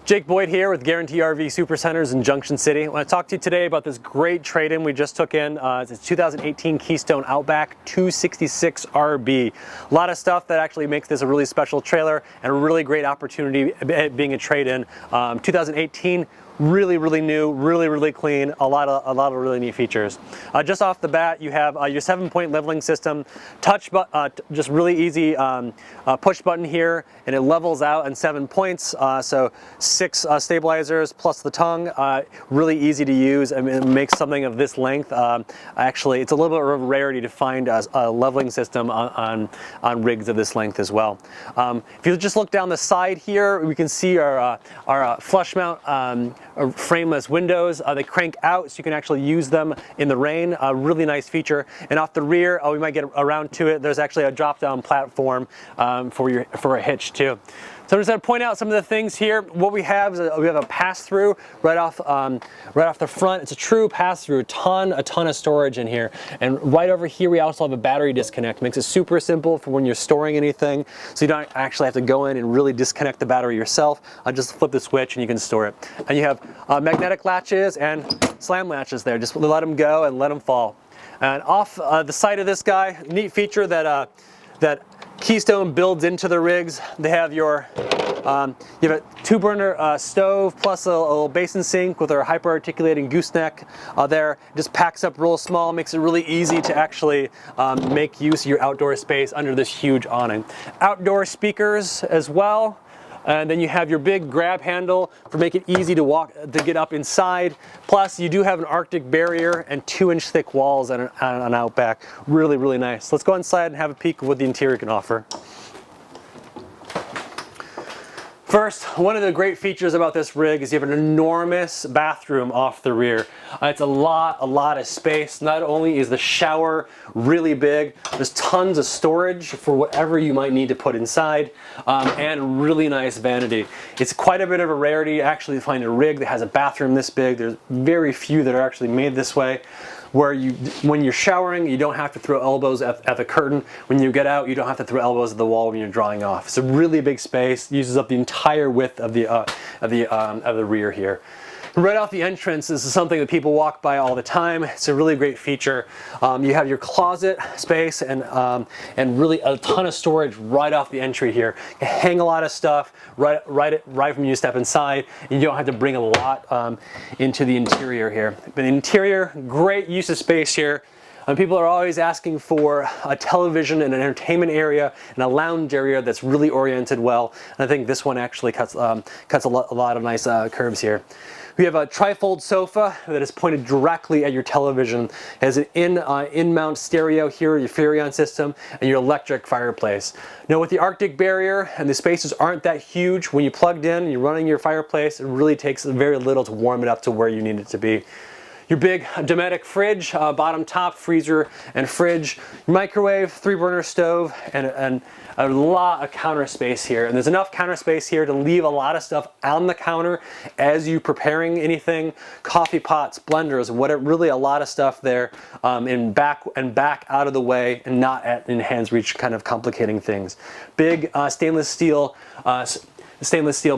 Jake Boyd here with Guarantee RV Supercenters in Junction City. I want to talk to you today about this great trade-in we just took in. It's a 2018 Keystone Outback 266 RB. A lot of stuff that actually makes this a really special trailer and a really great opportunity being a trade-in. 2018. Really new, really clean, a lot of really neat features. Just off the bat, you have your 7-point leveling system, just really easy push button here, and it levels out in 7 points. So 6 stabilizers plus the tongue. Really easy to use. I mean, it makes something of this length. Actually, it's a little bit of a rarity to find a leveling system on rigs of this length as well. If you just look down the side here, we can see our flush mount frameless windows. They crank out so you can actually use them in the rain. A really nice feature. And off the rear, we might get around to it, there's actually a drop-down platform for a hitch too. So I'm just going to point out some of the things here. What we have is we have a pass-through right off the front. It's a true pass-through, a ton of storage in here. And right over here we also have a battery disconnect. Makes it super simple for when you're storing anything, so you don't actually have to go in and really disconnect the battery yourself. Just flip the switch and you can store it. And you have magnetic latches and slam latches there. Just let them go and let them fall. And off the side of this guy, neat feature that Keystone builds into the rigs. They have you have a 2-burner stove plus a little basin sink with our hyper-articulating gooseneck there. It just packs up real small, makes it really easy to actually make use of your outdoor space under this huge awning. Outdoor speakers as well. And then you have your big grab handle for making it easy to get up inside. Plus, you do have an Arctic barrier and 2-inch thick walls on an Outback. Really nice. Let's go inside and have a peek of what the interior can offer. First, one of the great features about this rig is you have an enormous bathroom off the rear. It's a lot of space. Not only is the shower really big, there's tons of storage for whatever you might need to put inside, and really nice vanity. It's quite a bit of a rarity actually to find a rig that has a bathroom this big. There's very few that are actually made this way, where when you're showering, you don't have to throw elbows at the curtain. When you get out, you don't have to throw elbows at the wall when you're drying off. It's a really big space, uses up the entire width of the rear here. Right off the entrance, this is something that people walk by all the time. It's a really great feature. You have your closet space and really a ton of storage right off the entry here. You can hang a lot of stuff right when you step inside, and you don't have to bring a lot into the interior here. But the interior, great use of space here. People are always asking for a television and an entertainment area and a lounge area that's really oriented well. And I think this one actually cuts a lot of nice curves here. We have a trifold sofa that is pointed directly at your television. It has an in-mount stereo here, your Furrion system, and your electric fireplace. Now with the Arctic barrier and the spaces aren't that huge, when you plugged in and you're running your fireplace, it really takes very little to warm it up to where you need it to be. Your big Dometic fridge, bottom top, freezer and fridge, microwave, 3-burner stove, and a lot of counter space here. And there's enough counter space here to leave a lot of stuff on the counter as you preparing anything, coffee pots, blenders, really a lot of stuff there, and back out of the way and not in hand's reach, kind of complicating things. Big stainless steel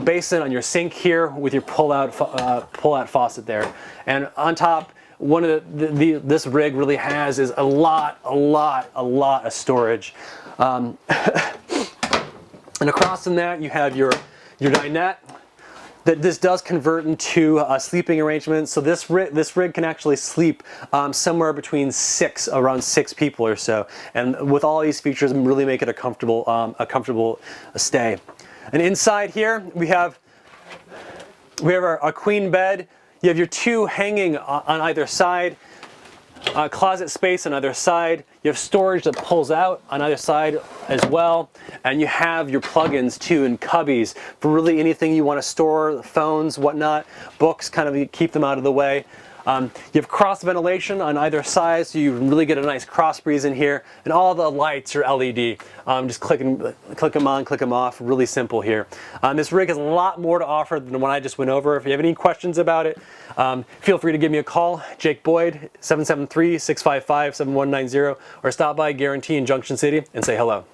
basin on your sink here with your pull-out faucet there. And on top, one of this rig really has is a lot of storage. And across from that, you have your dinette. This does convert into a sleeping arrangement, so this rig can actually sleep somewhere between around 6 people or so. And with all these features, really make it a comfortable stay. And inside here, we have our queen bed. You have your 2 hanging on either side, closet space on either side. You have storage that pulls out on either side as well. And you have your plugins too and cubbies for really anything you want to store, phones, whatnot, books, kind of keep them out of the way. You have cross ventilation on either side, so you really get a nice cross breeze in here. And all the lights are LED. Just click them on, click them off. Really simple here. This rig has a lot more to offer than the one I just went over. If you have any questions about it, feel free to give me a call. Jake Boyd, 773-655-7190, or stop by Guarantee in Junction City and say hello.